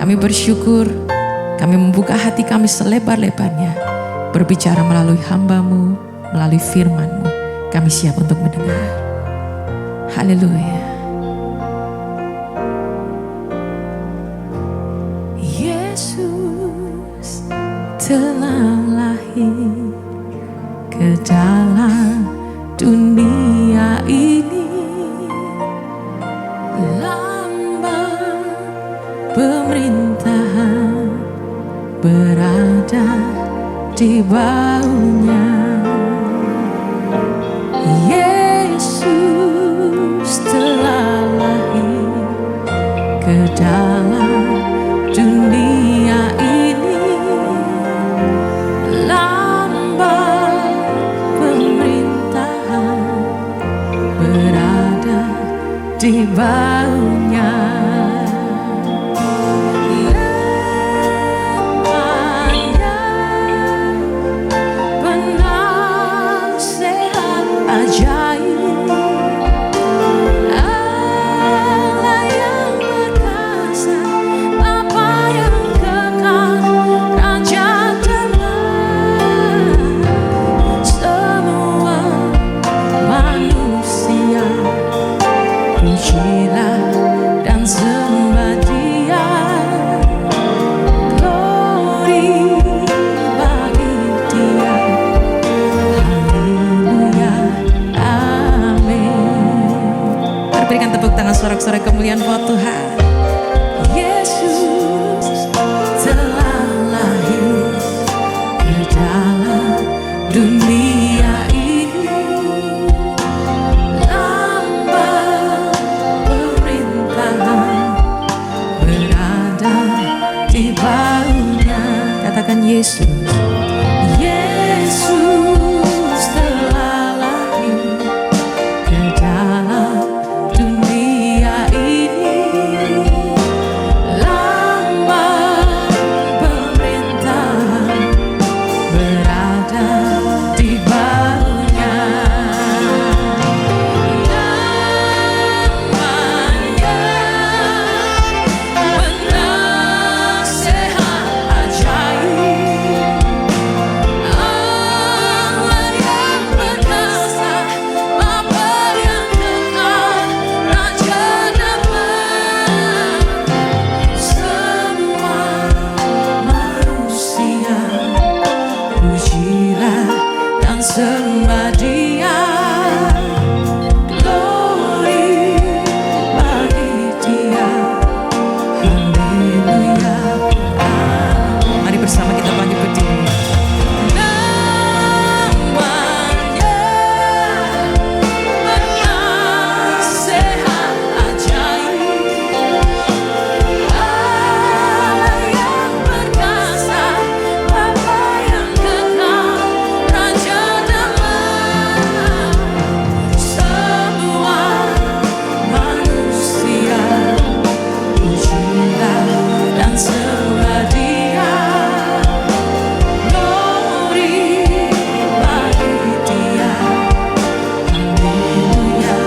Kami bersyukur, kami membuka hati kami selebar-lebarnya, berbicara melalui hamba-Mu, melalui firman-Mu. Kami siap untuk mendengar. Haleluya. Yesus telah lahir ke dalam dunia ini, lambang pemerintahan berada di baunya. Yesus telah lahir ke dalam dunia ini, lambang pemerintahan berada di baunya. Lamanya penasehat ajaib, Allah yang berkuasa, Bapa yang kekal, Raja damai. Semua manusia pujilah dan sembah Dia. Glory bagi Dia. Haleluya, amin. Mari berikan tepuk tangan sorak-sorai kemuliaan buat Tuhan. Yesus telah lahir ke dalam dunia ini, lambang pemerintahan berada di baunya. Katakan Yesus. Yesus telah lahir ke dalam dunia ini, lambang pemerintahan berada di baunya. Namanya penasehat ajaib, Allah yang berkuasa, Bapa yang kekal, Raja damai. Semua manusia pujilah dan sembah Dia. Glory bagi Dia. Haleluya. Mari bersama kita bangkit berdiri. Namanya penasehat ajaib, Allah yang berkuasa, Bapa yang kekal, Raja damai. Semua manusia pujilah dan sembah Dia. Glory bagi Dia. Haleluya,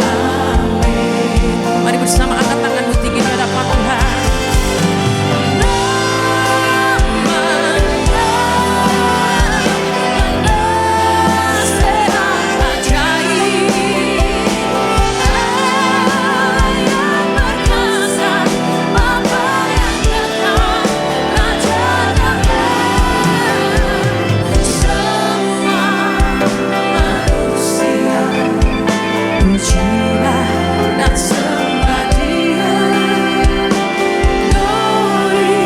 amin. Mari bersama angkat tanganmu tinggi di hadapan Tuhan. Namanya penasehat ajaib, Allah yang berkuasa, Bapa yang kekal, Raja damai. Semua manusia pujilah dan sembah Dia. Glory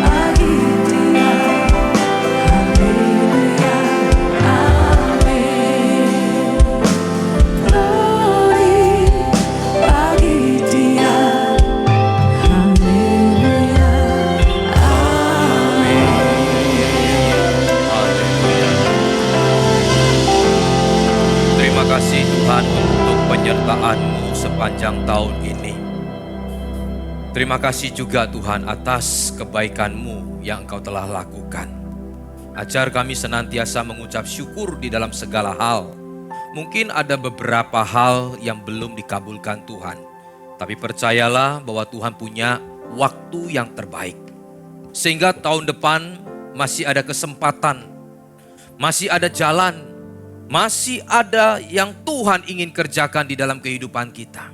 bagi Dia. Haleluya, amin. Glory bagi Dia. Haleluya, amin. Terima kasih Tuhan untuk penyertaan-Mu sepanjang tahun ini. Terima kasih juga Tuhan atas kebaikan-Mu yang Engkau telah lakukan. Ajar kami senantiasa mengucap syukur di dalam segala hal. Mungkin ada beberapa hal yang belum dikabulkan Tuhan. Tapi percayalah bahwa Tuhan punya waktu yang terbaik. Sehingga tahun depan masih ada kesempatan, masih ada jalan, masih ada yang Tuhan ingin kerjakan di dalam kehidupan kita.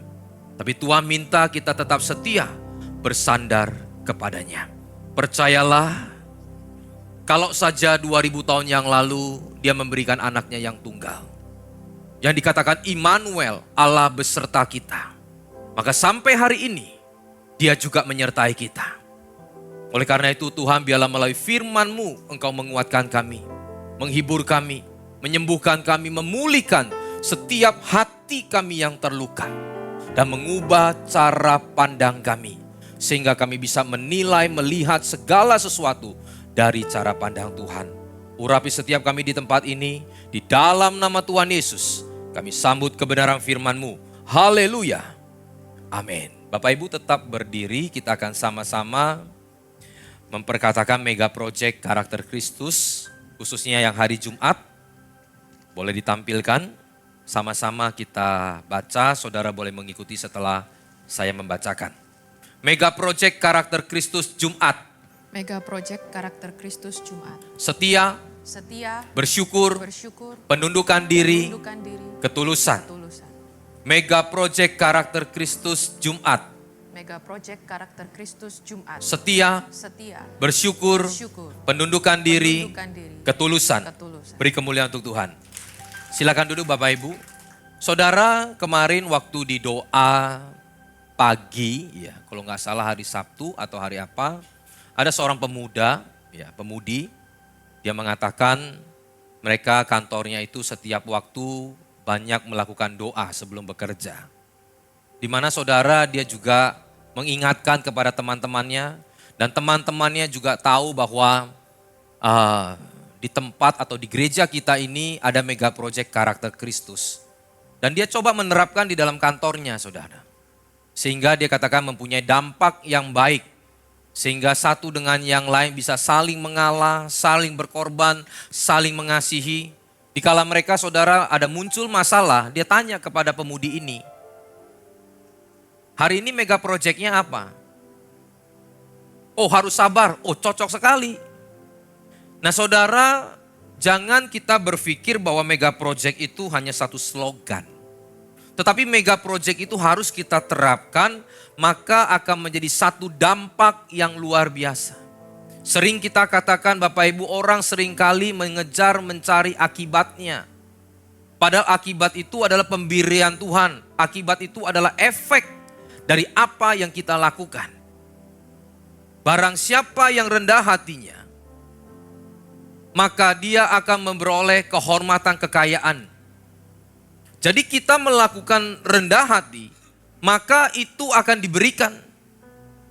Tapi Tuhan minta kita tetap setia bersandar kepadanya. Percayalah, kalau saja 2000 tahun yang lalu dia memberikan anaknya yang tunggal, yang dikatakan Immanuel, Allah beserta kita, maka sampai hari ini dia juga menyertai kita. Oleh karena itu Tuhan, biarlah melalui firman-Mu Engkau menguatkan kami, menghibur kami, menyembuhkan kami, memulihkan setiap hati kami yang terluka, dan mengubah cara pandang kami, sehingga kami bisa menilai, melihat segala sesuatu dari cara pandang Tuhan. Urapi setiap kami di tempat ini, di dalam nama Tuhan Yesus, kami sambut kebenaran firman-Mu. Haleluya. Amin. Bapak Ibu tetap berdiri, kita akan sama-sama memperkatakan mega project karakter Kristus, khususnya yang hari Jumat. Boleh ditampilkan, sama-sama kita baca, saudara boleh mengikuti setelah saya membacakan. Mega project karakter Kristus Jumat. Mega project karakter Kristus Jumat. Setia, bersyukur, penundukan diri, ketulusan. Mega project karakter Kristus Jumat. Mega project karakter Kristus Jumat. Setia, bersyukur, penundukan diri, ketulusan. Beri kemuliaan untuk Tuhan. Silakan duduk Bapak Ibu. Saudara, kemarin waktu di doa pagi, ya kalau nggak salah hari Sabtu atau hari apa, ada seorang pemuda, ya pemudi, dia mengatakan mereka kantornya itu setiap waktu banyak melakukan doa sebelum bekerja. Di mana saudara, dia juga mengingatkan kepada teman-temannya, dan teman-temannya juga tahu bahwa di tempat atau di gereja kita ini ada mega project karakter Kristus. Dan dia coba menerapkan di dalam kantornya, saudara. Sehingga dia katakan mempunyai dampak yang baik. Sehingga satu dengan yang lain bisa saling mengalah, saling berkorban, saling mengasihi. Dikala mereka, saudara, ada muncul masalah, dia tanya kepada pemudi ini, hari ini mega projectnya apa? Oh, harus sabar. Oh, cocok sekali. Nah saudara, jangan kita berpikir bahwa mega project itu hanya satu slogan. Tetapi mega project itu harus kita terapkan, maka akan menjadi satu dampak yang luar biasa. Sering kita katakan Bapak Ibu, orang seringkali mengejar mencari akibatnya. Padahal akibat itu adalah pemberian Tuhan. Akibat itu adalah efek dari apa yang kita lakukan. Barang siapa yang rendah hatinya, maka dia akan memperoleh kehormatan kekayaan. Jadi kita melakukan rendah hati, maka itu akan diberikan.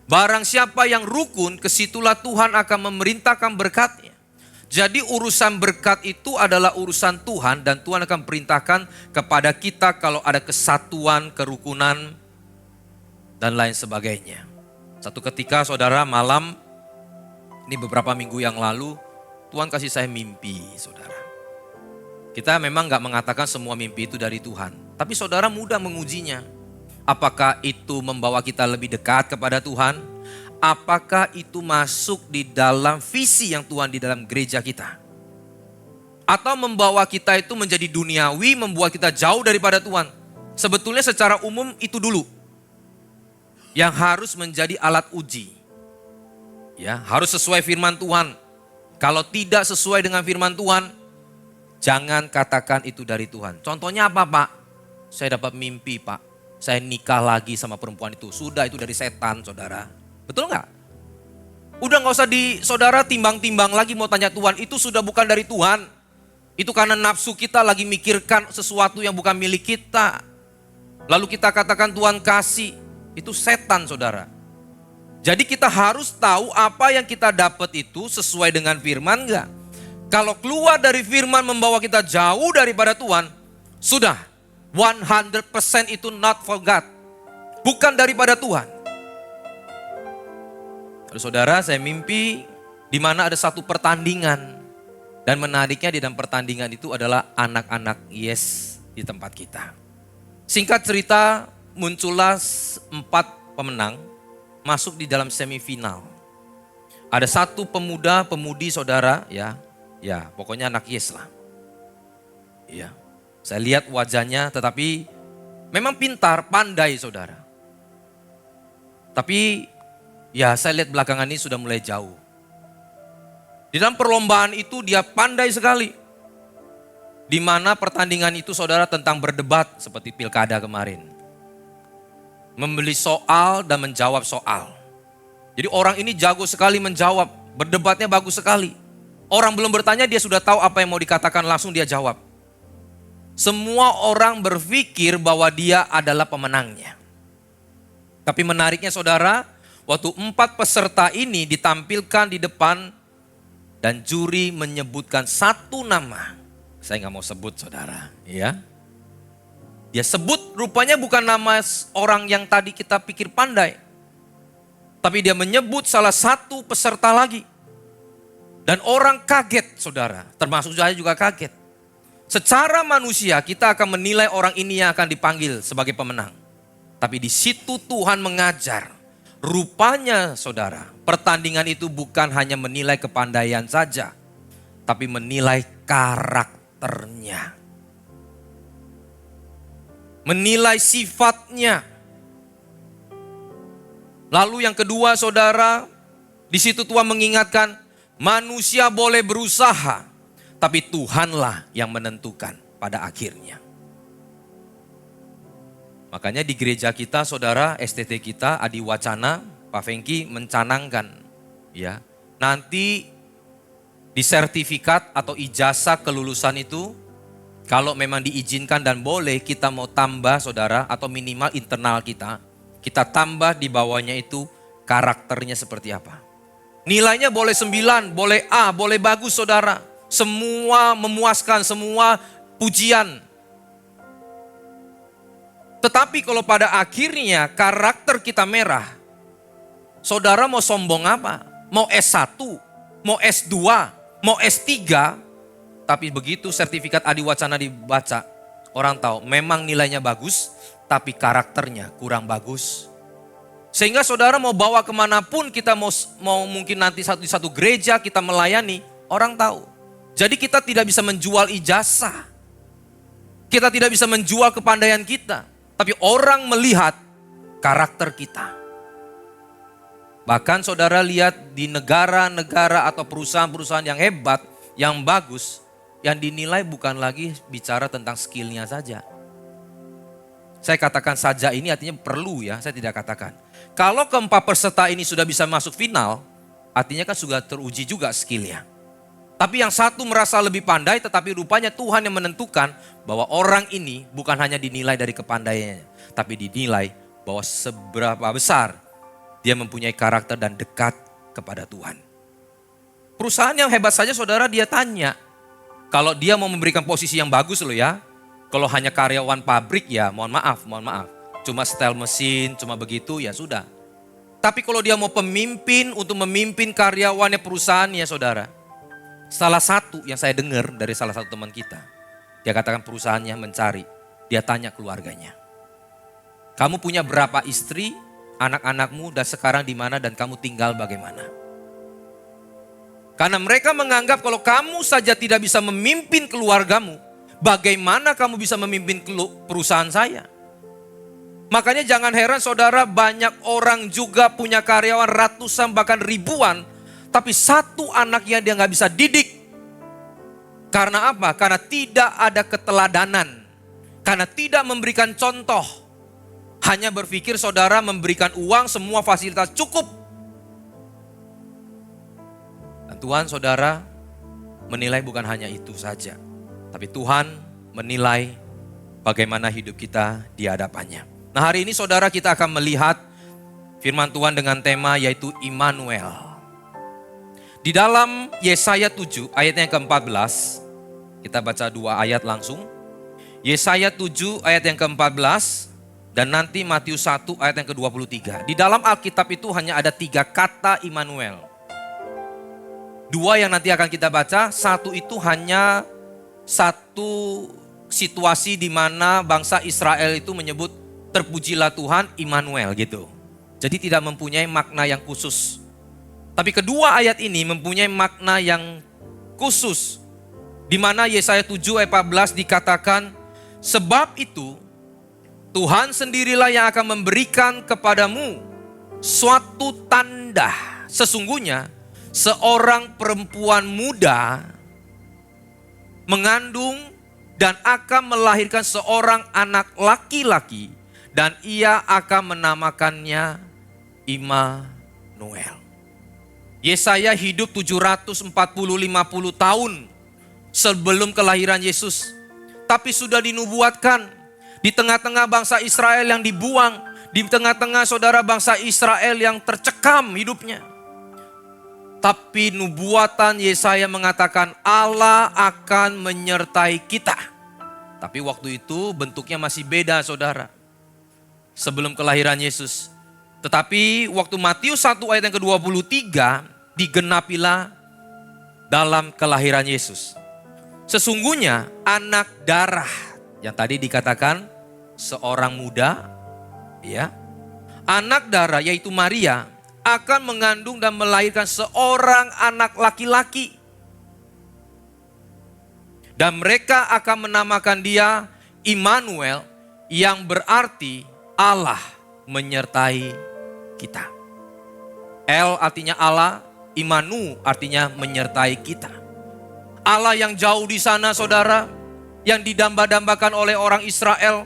Barang siapa yang rukun, kesitulah Tuhan akan memerintahkan berkatnya. Jadi urusan berkat itu adalah urusan Tuhan, dan Tuhan akan perintahkan kepada kita kalau ada kesatuan, kerukunan, dan lain sebagainya. Satu ketika saudara, malam, ini beberapa minggu yang lalu, Tuhan kasih saya mimpi, saudara. Kita memang gak mengatakan semua mimpi itu dari Tuhan. Tapi saudara mudah mengujinya. Apakah itu membawa kita lebih dekat kepada Tuhan? Apakah itu masuk di dalam visi yang Tuhan di dalam gereja kita? Atau membawa kita itu menjadi duniawi, membuat kita jauh daripada Tuhan? Sebetulnya secara umum itu dulu yang harus menjadi alat uji. Ya, harus sesuai firman Tuhan. Kalau tidak sesuai dengan firman Tuhan, jangan katakan itu dari Tuhan. Contohnya apa, Pak? Saya dapat mimpi, Pak. Saya nikah lagi sama perempuan itu. Sudah, itu dari setan, saudara. Betul nggak? Udah nggak usah saudara timbang-timbang lagi mau tanya Tuhan. Itu sudah bukan dari Tuhan. Itu karena nafsu kita lagi mikirkan sesuatu yang bukan milik kita. Lalu kita katakan Tuhan kasih. Itu setan, saudara. Jadi kita harus tahu apa yang kita dapat itu sesuai dengan firman enggak. Kalau keluar dari firman membawa kita jauh daripada Tuhan, sudah 100% itu not for God. Bukan daripada Tuhan. Lalu saudara, saya mimpi di mana ada satu pertandingan. Dan menariknya di dalam pertandingan itu adalah anak-anak Yes di tempat kita. Singkat cerita, muncullah 4 pemenang. masuk di dalam semifinal. Ada satu pemuda-pemudi saudara, ya pokoknya anak Yes lah. Ya, saya lihat wajahnya, tetapi memang pintar, pandai saudara. Tapi ya saya lihat belakangan ini sudah mulai jauh. Di dalam perlombaan itu dia pandai sekali. Di mana pertandingan itu saudara tentang berdebat seperti pilkada kemarin. Membeli soal dan menjawab soal. Jadi orang ini jago sekali menjawab, berdebatnya bagus sekali. Orang belum bertanya dia sudah tahu apa yang mau dikatakan, langsung dia jawab. Semua orang berpikir bahwa dia adalah pemenangnya. Tapi menariknya saudara, waktu 4 peserta ini ditampilkan di depan dan juri menyebutkan satu nama. Saya nggak mau sebut saudara, ya. Dia sebut rupanya bukan nama orang yang tadi kita pikir pandai. Tapi dia menyebut salah satu peserta lagi. Dan orang kaget saudara, termasuk saya juga kaget. Secara manusia kita akan menilai orang ini yang akan dipanggil sebagai pemenang. Tapi di situ Tuhan mengajar. Rupanya saudara, pertandingan itu bukan hanya menilai kepandaian saja. Tapi menilai karakternya. Menilai sifatnya. Lalu yang kedua saudara, di situ Tuhan mengingatkan, manusia boleh berusaha, tapi Tuhanlah yang menentukan pada akhirnya. Makanya di gereja kita saudara, STT kita, Adi Wacana, Pak Fengki mencanangkan, ya, nanti di sertifikat atau ijazah kelulusan itu, kalau memang diizinkan dan boleh, kita mau tambah saudara, atau minimal internal kita tambah di bawahnya itu karakternya seperti apa. Nilainya boleh 9, boleh A, boleh bagus saudara. Semua memuaskan, semua pujian. Tetapi kalau pada akhirnya karakter kita merah, saudara mau sombong apa? Mau S1, mau S2, mau S3, tapi begitu sertifikat Adi Wacana dibaca, orang tahu memang nilainya bagus, tapi karakternya kurang bagus. Sehingga saudara mau bawa kemanapun kita mau mungkin nanti di satu gereja kita melayani, orang tahu. Jadi kita tidak bisa menjual ijazah. Kita tidak bisa menjual kepandaian kita. Tapi orang melihat karakter kita. Bahkan saudara lihat di negara-negara atau perusahaan-perusahaan yang hebat, yang bagus, yang dinilai bukan lagi bicara tentang skillnya saja. Saya katakan saja ini artinya perlu ya, saya tidak katakan. Kalau keempat peserta ini sudah bisa masuk final, artinya kan sudah teruji juga skillnya. Tapi yang satu merasa lebih pandai, tetapi rupanya Tuhan yang menentukan bahwa orang ini bukan hanya dinilai dari kepandaiannya, tapi dinilai bahwa seberapa besar dia mempunyai karakter dan dekat kepada Tuhan. Perusahaan yang hebat saja saudara dia tanya, kalau dia mau memberikan posisi yang bagus loh ya, kalau hanya karyawan pabrik ya mohon maaf. Cuma setel mesin, cuma begitu ya sudah. Tapi kalau dia mau pemimpin untuk memimpin karyawannya perusahaannya saudara. Salah satu yang saya dengar dari salah satu teman kita. Dia katakan perusahaannya mencari. Dia tanya keluarganya. Kamu punya berapa istri, anak-anakmu dan sekarang di mana dan kamu tinggal bagaimana? Karena mereka menganggap kalau kamu saja tidak bisa memimpin keluargamu, bagaimana kamu bisa memimpin perusahaan saya? Makanya jangan heran saudara, banyak orang juga punya karyawan ratusan bahkan ribuan, tapi satu anaknya dia nggak bisa didik. Karena apa? Karena tidak ada keteladanan. Karena tidak memberikan contoh. Hanya berpikir saudara memberikan uang, semua fasilitas cukup. Dan Tuhan saudara menilai bukan hanya itu saja. Tapi Tuhan menilai bagaimana hidup kita di hadapannya. Nah hari ini saudara kita akan melihat firman Tuhan dengan tema yaitu Immanuel. Di dalam Yesaya 7 ayatnya yang ke-14, kita baca 2 ayat langsung. Yesaya 7 ayat yang ke-14 dan nanti Matius 1 ayat yang ke-23. Di dalam Alkitab itu hanya ada 3 kata Immanuel. 2 yang nanti akan kita baca, 1 itu hanya satu situasi di mana bangsa Israel itu menyebut terpujilah Tuhan Immanuel gitu. Jadi tidak mempunyai makna yang khusus. Tapi kedua ayat ini mempunyai makna yang khusus. Di mana Yesaya 7 ayat 14 dikatakan, sebab itu Tuhan sendirilah yang akan memberikan kepadamu suatu tanda. Sesungguhnya seorang perempuan muda mengandung dan akan melahirkan seorang anak laki-laki, dan ia akan menamakannya Immanuel. Yesaya hidup 740-50 tahun sebelum kelahiran Yesus. Tapi sudah dinubuatkan di tengah-tengah bangsa Israel yang dibuang, di tengah-tengah saudara bangsa Israel yang tercekam hidupnya. Tapi nubuatan Yesaya mengatakan Allah akan menyertai kita. Tapi waktu itu bentuknya masih beda saudara. Sebelum kelahiran Yesus. Tetapi waktu Matius 1 ayat yang ke-23 digenapilah dalam kelahiran Yesus. Sesungguhnya anak darah yang tadi dikatakan seorang muda, ya, anak darah yaitu Maria akan mengandung dan melahirkan seorang anak laki-laki. Dan mereka akan menamakan dia Immanuel, yang berarti Allah menyertai kita. El artinya Allah, Immanu artinya menyertai kita. Allah yang jauh di sana saudara, yang didamba-dambakan oleh orang Israel.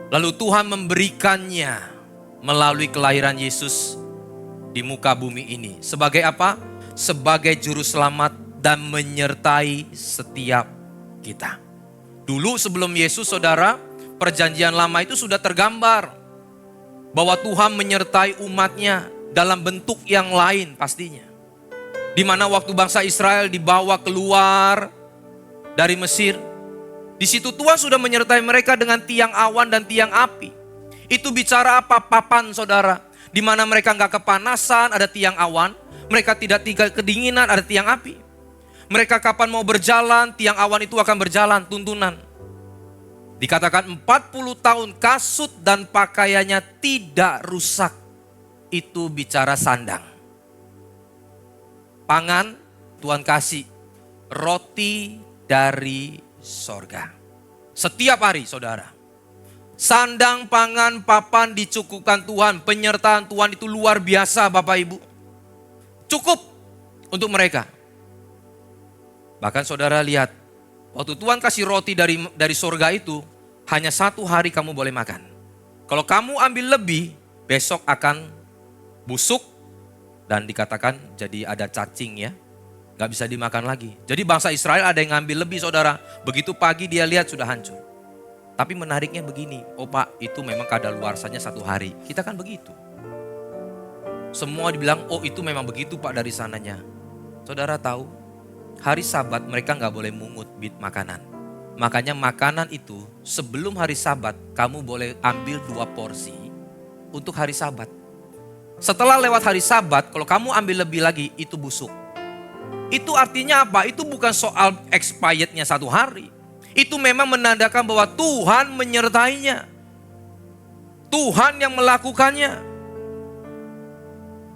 Lalu Tuhan memberikannya melalui kelahiran Yesus di muka bumi ini. Sebagai apa? Sebagai juru selamat dan menyertai setiap kita. Dulu sebelum Yesus saudara, perjanjian lama itu sudah tergambar bahwa Tuhan menyertai umatnya dalam bentuk yang lain pastinya. Di mana waktu bangsa Israel dibawa keluar dari Mesir, di situ Tuhan sudah menyertai mereka dengan tiang awan dan tiang api. Itu bicara apa? Papan saudara. Di mana mereka nggak kepanasan, ada tiang awan. Mereka tidak kedinginan, ada tiang api. Mereka kapan mau berjalan, tiang awan itu akan berjalan, tuntunan. Dikatakan 40 tahun kasut dan pakaiannya tidak rusak. Itu bicara sandang. Pangan Tuhan kasih roti dari sorga. Setiap hari saudara. Sandang, pangan, papan dicukupkan Tuhan. Penyertaan Tuhan itu luar biasa Bapak Ibu. Cukup untuk mereka. Bahkan saudara lihat. Waktu Tuhan kasih roti dari sorga itu, hanya 1 hari kamu boleh makan. Kalau kamu ambil lebih, besok akan busuk dan dikatakan jadi ada cacing ya. Gak bisa dimakan lagi. Jadi bangsa Israel ada yang ngambil lebih saudara. Begitu pagi dia lihat sudah hancur. Tapi menariknya begini, oh Pak itu memang kadaluarsanya 1 hari. Kita kan begitu. Semua dibilang, oh itu memang begitu Pak dari sananya. Saudara tahu? Hari Sabat mereka gak boleh mungut makanan. Makanya makanan itu sebelum hari Sabat kamu boleh ambil 2 porsi untuk hari Sabat. Setelah lewat hari Sabat kalau kamu ambil lebih lagi itu busuk. Itu artinya apa? Itu bukan soal expirednya 1 hari. Itu memang menandakan bahwa Tuhan menyertainya. Tuhan yang melakukannya.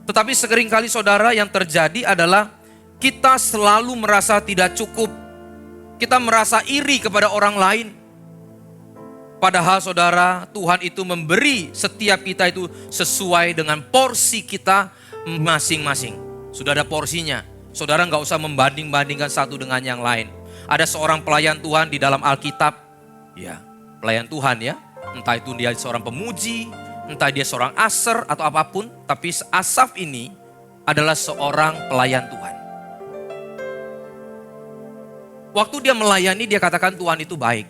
Tetapi seringkali saudara yang terjadi adalah kita selalu merasa tidak cukup. Kita merasa iri kepada orang lain. Padahal saudara, Tuhan itu memberi setiap kita itu sesuai dengan porsi kita masing-masing. Sudah ada porsinya. Saudara gak usah membanding-bandingkan satu dengan yang lain. Ada seorang pelayan Tuhan di dalam Alkitab. Ya, pelayan Tuhan ya. Entah itu dia seorang pemuji, entah dia seorang aser atau apapun. Tapi Asaf ini adalah seorang pelayan Tuhan. Waktu dia melayani, dia katakan Tuhan itu baik.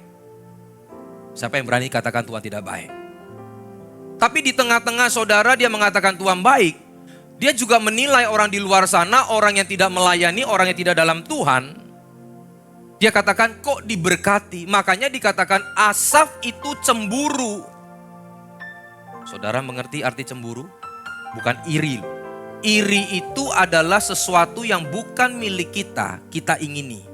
Siapa yang berani katakan Tuhan tidak baik? Tapi di tengah-tengah saudara dia mengatakan Tuhan baik. Dia juga menilai orang di luar sana, orang yang tidak melayani, orang yang tidak dalam Tuhan. Dia katakan kok diberkati. Makanya dikatakan Asaf itu cemburu. Saudara mengerti arti cemburu? Bukan iri. Iri itu adalah sesuatu yang bukan milik kita, kita ingini.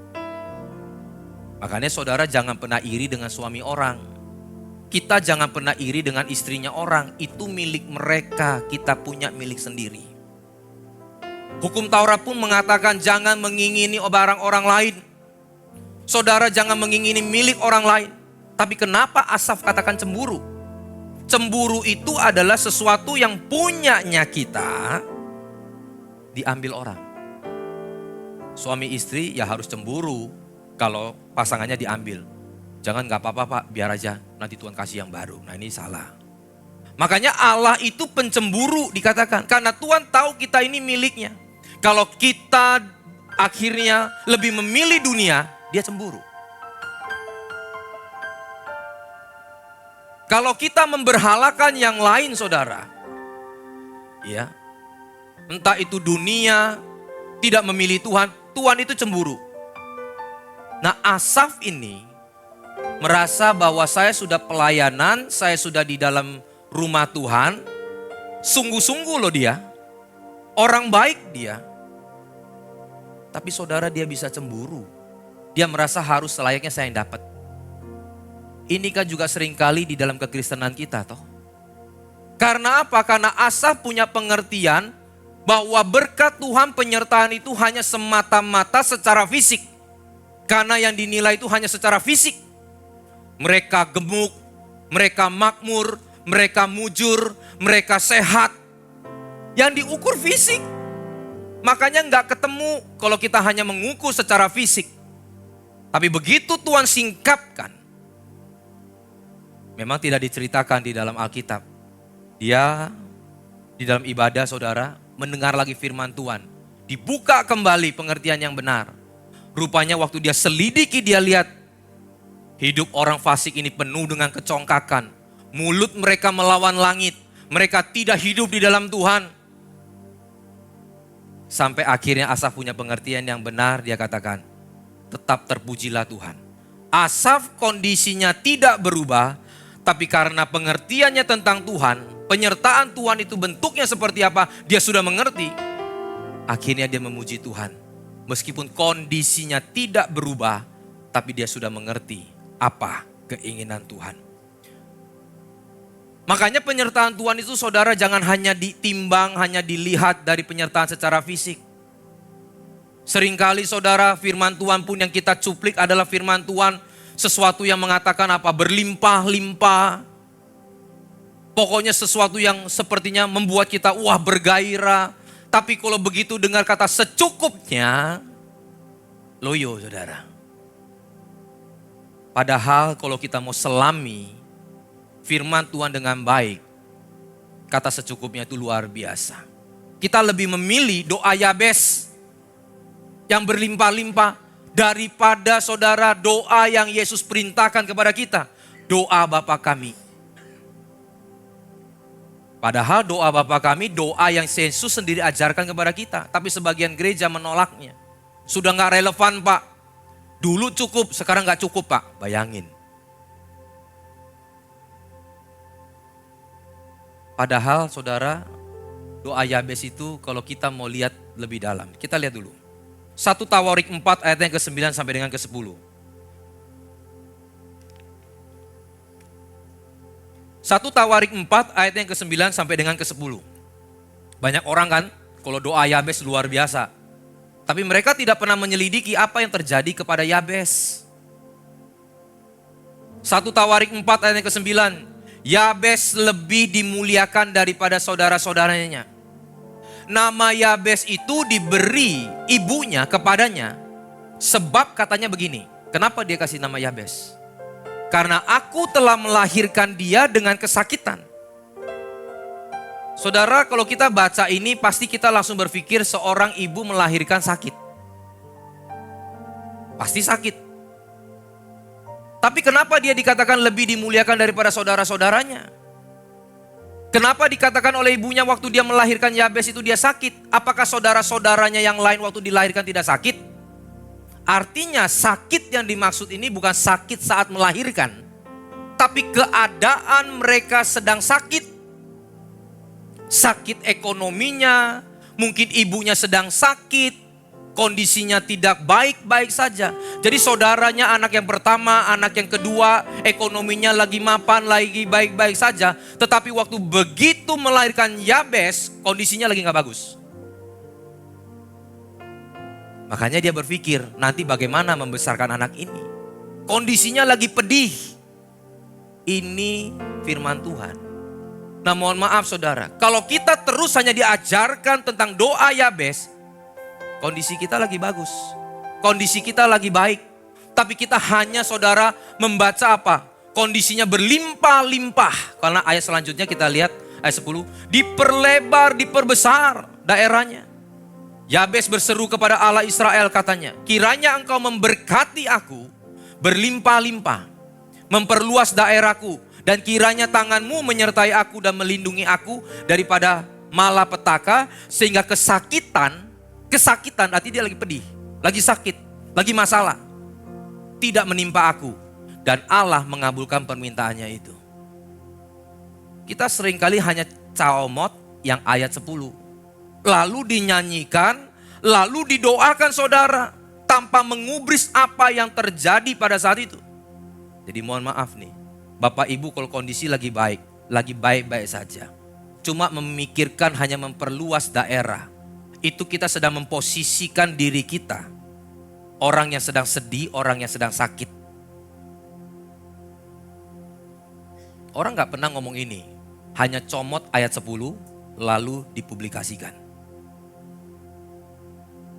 Makanya saudara jangan pernah iri dengan suami orang. Kita jangan pernah iri dengan istrinya orang. Itu milik mereka, kita punya milik sendiri. Hukum Taurat pun mengatakan jangan mengingini barang orang lain. Saudara jangan mengingini milik orang lain. Tapi kenapa Asaf katakan cemburu? Cemburu itu adalah sesuatu yang punyanya kita diambil orang. Suami istri ya harus cemburu kalau pasangannya diambil. Jangan gak apa-apa Pak, biar aja nanti Tuhan kasih yang baru. Nah ini salah. Makanya Allah itu pencemburu dikatakan. Karena Tuhan tahu kita ini miliknya. Kalau kita akhirnya lebih memilih dunia, dia cemburu. Kalau kita memberhalakan yang lain saudara, ya, entah itu dunia, tidak memilih Tuhan, Tuhan itu cemburu. Nah Asaf ini merasa bahwa saya sudah pelayanan, saya sudah di dalam rumah Tuhan, sungguh-sungguh loh dia, orang baik dia. Tapi saudara dia bisa cemburu, dia merasa harus selayaknya saya yang dapat. Ini kan juga seringkali di dalam kekristenan kita toh. Karena apa? Karena Asaf punya pengertian bahwa berkat Tuhan penyertaan itu hanya semata-mata secara fisik. Karena yang dinilai itu hanya secara fisik. Mereka gemuk, mereka makmur, mereka mujur, mereka sehat. Yang diukur fisik. Makanya gak ketemu kalau kita hanya mengukur secara fisik. Tapi begitu Tuhan singkapkan. Memang tidak diceritakan di dalam Alkitab. Dia di dalam ibadah saudara mendengar lagi firman Tuhan. Dibuka kembali pengertian yang benar. Rupanya waktu dia selidiki dia lihat. Hidup orang fasik ini penuh dengan kecongkakan. Mulut mereka melawan langit. Mereka tidak hidup di dalam Tuhan. Sampai akhirnya Asaf punya pengertian yang benar. Dia katakan, tetap terpujilah Tuhan. Asaf kondisinya tidak berubah. Tapi karena pengertiannya tentang Tuhan, penyertaan Tuhan itu bentuknya seperti apa, dia sudah mengerti. Akhirnya dia memuji Tuhan. Meskipun kondisinya tidak berubah, tapi dia sudah mengerti apa keinginan Tuhan. Makanya penyertaan Tuhan itu saudara jangan hanya ditimbang, hanya dilihat dari penyertaan secara fisik. Seringkali saudara firman Tuhan pun yang kita cuplik adalah firman Tuhan sesuatu yang mengatakan apa? Berlimpah-limpah. Pokoknya sesuatu yang sepertinya membuat kita wah bergairah. Tapi kalau begitu dengar kata secukupnya, loyo saudara. Padahal kalau kita mau selami firman Tuhan dengan baik, kata secukupnya itu luar biasa. Kita lebih memilih doa Yabes yang berlimpah-limpah daripada saudara doa yang Yesus perintahkan kepada kita. Doa Bapa kami. Padahal doa Bapa kami doa yang Yesus sendiri ajarkan kepada kita. Tapi sebagian gereja menolaknya. Sudah gak relevan Pak. Dulu cukup, sekarang gak cukup Pak. Bayangin. Padahal saudara doa Yabes itu kalau kita mau lihat lebih dalam. Kita lihat dulu. 1 Tawarik 4 ayat yang ke-9 sampai dengan ke-10. 1 Tawarik 4 ayat yang ke-9 sampai dengan ke-10. Banyak orang kan kalau doa Yabes luar biasa. Tapi mereka tidak pernah menyelidiki apa yang terjadi kepada Yabes. 1 Tawarik 4 ayat yang ke-9. Yabes lebih dimuliakan daripada saudara-saudaranya. Nama Yabes itu diberi ibunya kepadanya. Sebab katanya begini. Kenapa dia kasih nama Yabes? Karena aku telah melahirkan dia dengan kesakitan. Saudara, kalau kita baca ini pasti kita langsung berpikir seorang ibu melahirkan sakit. Pasti sakit. Tapi kenapa dia dikatakan lebih dimuliakan daripada saudara-saudaranya? Kenapa dikatakan oleh ibunya waktu dia melahirkan Yabes itu dia sakit? Apakah saudara-saudaranya yang lain waktu dilahirkan tidak sakit? Artinya sakit yang dimaksud ini bukan sakit saat melahirkan. Tapi keadaan mereka sedang sakit. Sakit ekonominya, mungkin ibunya sedang sakit. kondisinya tidak baik-baik saja. Jadi saudaranya anak yang pertama, anak yang kedua, ekonominya lagi mapan, lagi baik-baik saja. Tetapi waktu begitu melahirkan Yabes, kondisinya lagi gak bagus. Makanya dia berpikir, nanti bagaimana membesarkan anak ini. Kondisinya lagi pedih. Ini firman Tuhan. Nah mohon maaf saudara, kalau kita terus hanya diajarkan tentang doa Yabes, kondisi kita lagi bagus, kondisi kita lagi baik. Tapi kita hanya saudara membaca apa? Kondisinya berlimpah-limpah. Karena ayat selanjutnya kita lihat ayat 10. Diperlebar, diperbesar daerahnya. Yabes berseru kepada Allah Israel katanya, kiranya engkau memberkati aku berlimpah-limpah, memperluas daerahku. Dan kiranya tanganmu menyertai aku dan melindungi aku daripada malapetaka. Sehingga kesakitan artinya dia lagi pedih, lagi sakit, lagi masalah, tidak menimpa aku. Dan Allah mengabulkan permintaannya itu. Kita seringkali hanya comot yang ayat 10. Lalu dinyanyikan, lalu didoakan saudara. Tanpa mengubris apa yang terjadi pada saat itu. Jadi mohon maaf nih. Bapak Ibu kalau kondisi lagi baik-baik saja. Cuma memikirkan hanya memperluas daerah. Itu kita sedang memposisikan diri kita. Orang yang sedang sedih, orang yang sedang sakit. Orang gak pernah ngomong ini. Hanya comot ayat 10 lalu dipublikasikan.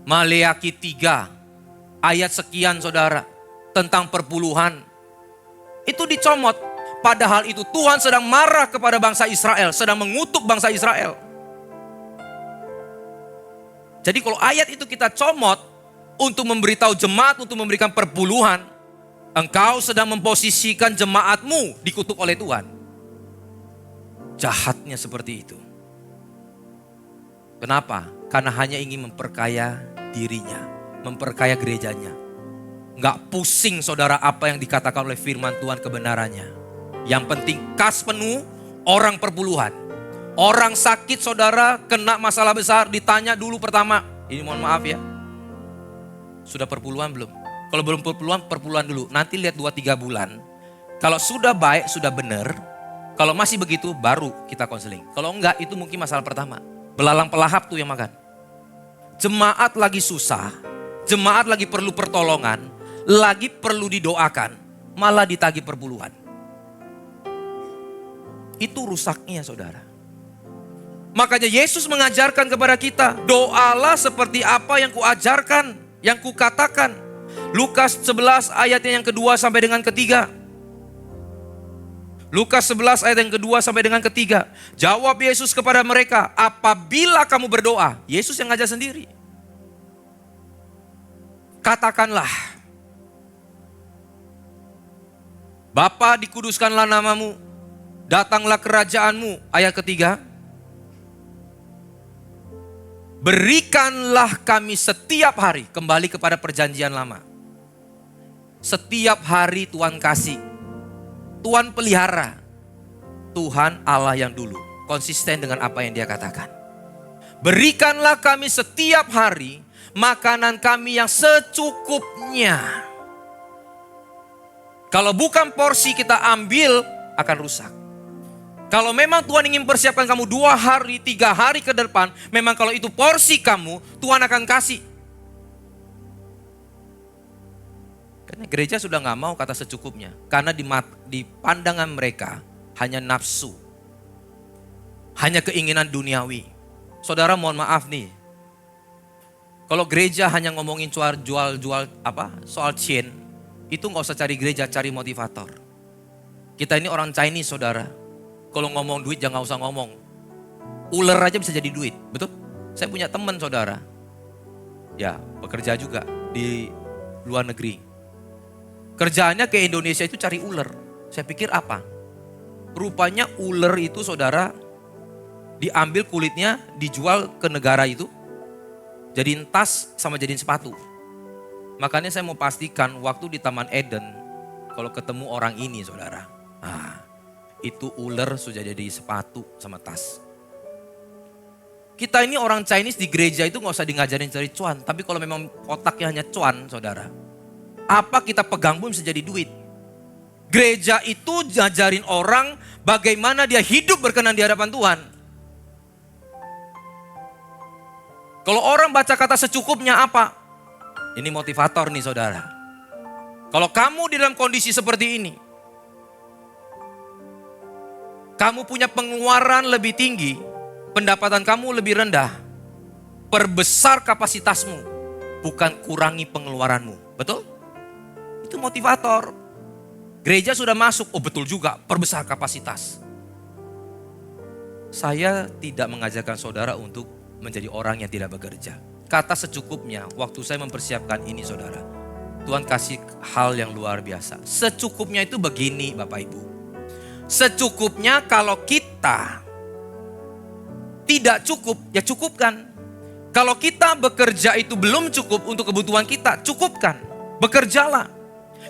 Maleakhi 3 ayat sekian saudara. Tentang perpuluhan. Itu dicomot. Padahal itu Tuhan sedang marah kepada bangsa Israel. Sedang mengutuk bangsa Israel. Jadi kalau ayat itu kita comot. Untuk memberitahu jemaat, untuk memberikan perpuluhan. Engkau sedang memposisikan jemaatmu dikutuk oleh Tuhan. Jahatnya seperti itu. Kenapa? Karena hanya ingin memperkaya dirinya. Memperkaya gerejanya. Gak pusing saudara apa yang dikatakan oleh firman Tuhan kebenarannya. Yang penting kas penuh, orang perpuluhan. Orang sakit saudara, kena masalah besar, ditanya dulu pertama. Ini mohon maaf ya. Sudah perpuluhan belum? Kalau belum perpuluhan dulu. Nanti lihat 2-3 bulan. Kalau sudah baik, sudah benar. Kalau masih begitu, baru kita konseling. Kalau enggak, itu mungkin masalah pertama. Belalang pelahap tuh yang makan. Jemaat lagi susah. Jemaat lagi perlu pertolongan. Lagi perlu didoakan. Malah ditagih perpuluhan. Itu rusaknya saudara. Makanya Yesus mengajarkan kepada kita, doalah seperti apa yang kuajarkan, yang kukatakan. Lukas 11 ayatnya yang kedua sampai dengan ketiga. Lukas 11 ayat yang kedua sampai dengan ketiga. Jawab Yesus kepada mereka, apabila kamu berdoa, Yesus yang ngajar sendiri. Katakanlah, Bapa dikuduskanlah namamu, datanglah kerajaanmu. Ayat ketiga. Berikanlah kami setiap hari, kembali kepada perjanjian lama. Setiap hari Tuhan kasih. Tuhan pelihara. Tuhan Allah yang dulu. Konsisten dengan apa yang dia katakan. Berikanlah kami setiap hari makanan kami yang secukupnya. Kalau bukan porsi kita ambil akan rusak. Kalau memang Tuhan ingin persiapkan kamu 2 hari, 3 hari ke depan, memang kalau itu porsi kamu, Tuhan akan kasih. Karena gereja sudah gak mau kata secukupnya. Karena di pandangan mereka hanya nafsu. Hanya keinginan duniawi. Saudara mohon maaf nih. Kalau gereja hanya ngomongin jual soal chain, itu gak usah cari gereja, cari motivator. Kita ini orang Chinese saudara. Kalau ngomong duit jangan usah ngomong. Ular aja bisa jadi duit, betul? Saya punya teman saudara. Ya, bekerja juga di luar negeri. Kerjaannya ke Indonesia itu cari ular. Saya pikir apa? Rupanya ular itu saudara diambil kulitnya, dijual ke negara itu. Jadiin tas sama jadiin sepatu. Makanya saya mau pastikan waktu di Taman Eden, kalau ketemu orang ini saudara. Itu ular sudah jadi sepatu sama tas. Kita ini orang Chinese di gereja itu gak usah ngajarin cari cuan. Tapi kalau memang otaknya hanya cuan, saudara. Apa kita pegang pun bisa jadi duit. Gereja itu ngajarin orang bagaimana dia hidup berkenan di hadapan Tuhan. Kalau orang baca kata secukupnya apa? Ini motivator nih saudara. Kalau kamu di dalam kondisi seperti ini, kamu punya pengeluaran lebih tinggi, pendapatan kamu lebih rendah, perbesar kapasitasmu, bukan kurangi pengeluaranmu. Betul? Itu motivator. Gereja sudah masuk, oh betul juga, perbesar kapasitas. Saya tidak mengajarkan saudara untuk menjadi orang yang tidak bekerja. Kata secukupnya, waktu saya mempersiapkan ini saudara, Tuhan kasih hal yang luar biasa. Secukupnya itu begini Bapak Ibu. Secukupnya kalau kita tidak cukup, ya cukupkan. Kalau kita bekerja itu belum cukup untuk kebutuhan kita, cukupkan. Bekerjalah.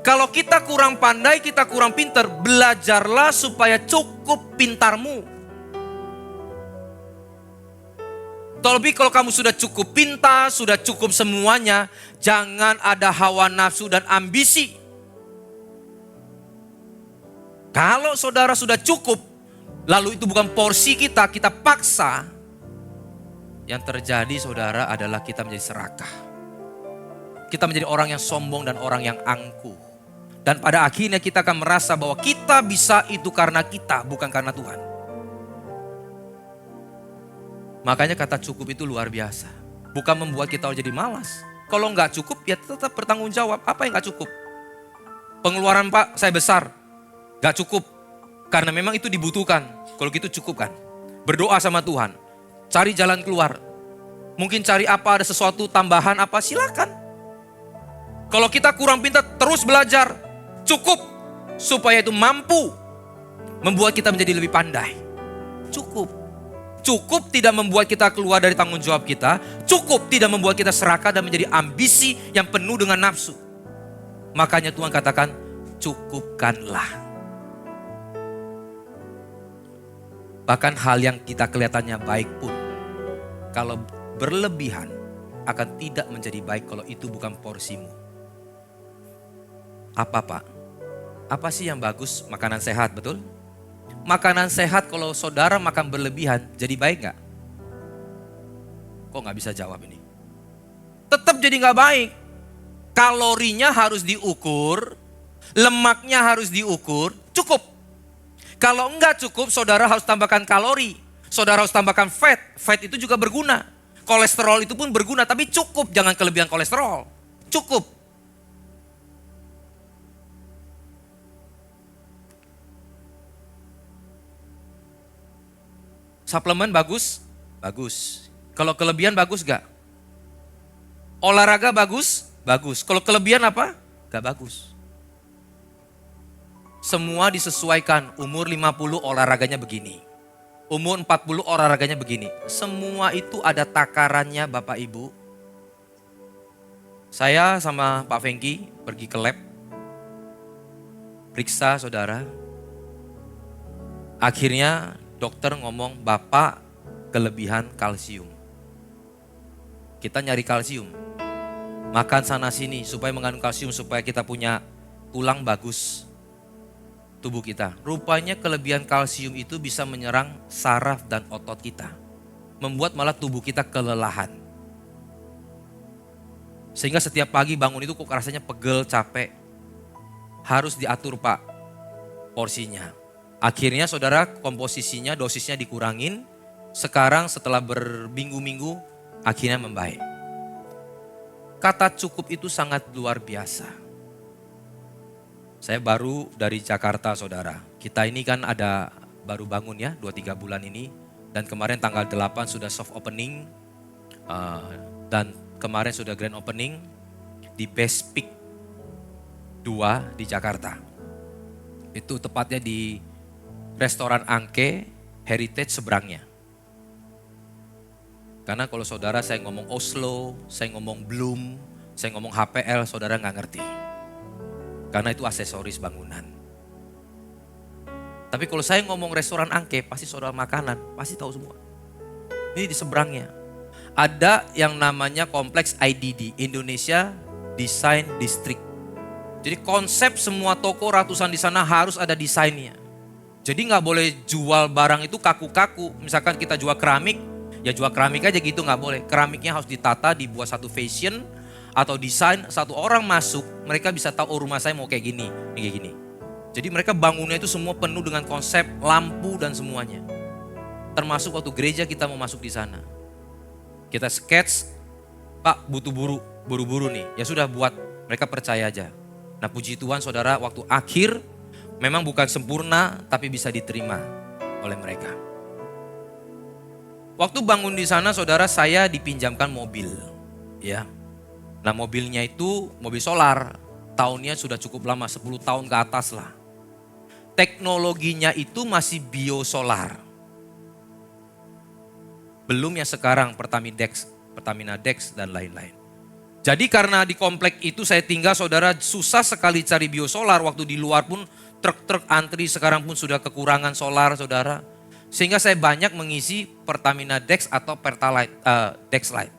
Kalau kita kurang pandai, kita kurang pintar, belajarlah supaya cukup pintarmu. Terlebih kalau kamu sudah cukup pintar, sudah cukup semuanya, jangan ada hawa nafsu dan ambisi. Kalau saudara sudah cukup, lalu itu bukan porsi kita, kita paksa. Yang terjadi saudara adalah kita menjadi serakah. Kita menjadi orang yang sombong dan orang yang angkuh. Dan pada akhirnya kita akan merasa bahwa kita bisa itu karena kita, bukan karena Tuhan. Makanya kata cukup itu luar biasa. Bukan membuat kita jadi malas. Kalau nggak cukup ya tetap bertanggung jawab. Apa yang nggak cukup? Pengeluaran Pak saya besar. Nggak cukup. Karena memang itu dibutuhkan. Kalau gitu cukup kan. Berdoa sama Tuhan. Cari jalan keluar. Mungkin cari apa, ada sesuatu tambahan apa, silakan. Kalau kita kurang pintar, terus belajar. Cukup. Supaya itu mampu membuat kita menjadi lebih pandai. Cukup. Cukup tidak membuat kita keluar dari tanggung jawab kita. Cukup tidak membuat kita serakah dan menjadi ambisi yang penuh dengan nafsu. Makanya Tuhan katakan, cukupkanlah. Bahkan hal yang kita kelihatannya baik pun, kalau berlebihan akan tidak menjadi baik kalau itu bukan porsimu. Apa Pak? Apa sih yang bagus? Makanan sehat, betul? Makanan sehat kalau saudara makan berlebihan, jadi baik gak? Kok gak bisa jawab ini? Tetap jadi gak baik. Kalorinya harus diukur, lemaknya harus diukur, cukup. Kalau enggak cukup, saudara harus tambahkan kalori. Saudara harus tambahkan fat. Fat itu juga berguna. Kolesterol itu pun berguna, tapi cukup. Jangan kelebihan kolesterol. Cukup. Suplemen bagus? Bagus. Kalau kelebihan bagus gak? Olahraga bagus? Bagus. Kalau kelebihan apa? Gak bagus. Semua disesuaikan. Umur 50 olahraganya begini. Umur 40 olahraganya begini. Semua itu ada takarannya Bapak Ibu. Saya sama Pak Fengki pergi ke lab. Periksa saudara. Akhirnya dokter ngomong, Bapak kelebihan kalsium. Kita nyari kalsium. Makan sana sini supaya mengandung kalsium, supaya kita punya tulang bagus. Tubuh kita. Rupanya kelebihan kalsium itu bisa menyerang saraf dan otot kita. Membuat malah tubuh kita kelelahan. Sehingga setiap pagi bangun itu kok rasanya pegel, capek. Harus diatur Pak porsinya. Akhirnya saudara komposisinya, dosisnya dikurangin. Sekarang setelah berminggu-minggu akhirnya membaik. Kata cukup itu sangat luar biasa. Saya baru dari Jakarta saudara. Kita ini kan ada baru bangun ya 2-3 bulan ini. Dan kemarin tanggal 8 sudah soft opening. Dan kemarin sudah grand opening di Best Peak 2 di Jakarta. Itu tepatnya di restoran Angke Heritage seberangnya. Karena kalau saudara saya ngomong Oslo, saya ngomong Bloom, saya ngomong HPL, saudara nggak ngerti. Karena itu aksesoris bangunan. Tapi kalau saya ngomong restoran Angke, pasti saudara makanan, pasti tahu semua. Ini di seberangnya. Ada yang namanya kompleks IDD, Indonesia Design District. Jadi konsep semua toko ratusan di sana harus ada desainnya. Jadi nggak boleh jual barang itu kaku-kaku. Misalkan kita jual keramik, ya jual keramik aja gitu, nggak boleh. Keramiknya harus ditata, dibuat satu fashion atau desain. Satu orang masuk, mereka bisa tahu, oh rumah saya mau kayak gini, kayak gini. Jadi mereka bangunnya itu semua penuh dengan konsep lampu dan semuanya. Termasuk waktu gereja kita mau masuk di sana. Kita sketch, Pak butuh buru-buru nih. Ya sudah buat, mereka percaya aja. Nah puji Tuhan saudara, waktu akhir memang bukan sempurna tapi bisa diterima oleh mereka. Waktu bangun di sana saudara, saya dipinjamkan mobil. Ya. Nah mobilnya itu mobil solar. Tahunnya sudah cukup lama, 10 tahun ke atas lah. Teknologinya itu masih biosolar. Belum yang sekarang Pertamina Dex dan lain-lain. Jadi karena di komplek itu saya tinggal saudara, susah sekali cari biosolar. Waktu di luar pun truk-truk antri, sekarang pun sudah kekurangan solar saudara. Sehingga saya banyak mengisi Pertamina Dex atau Pertalite, Dexlite.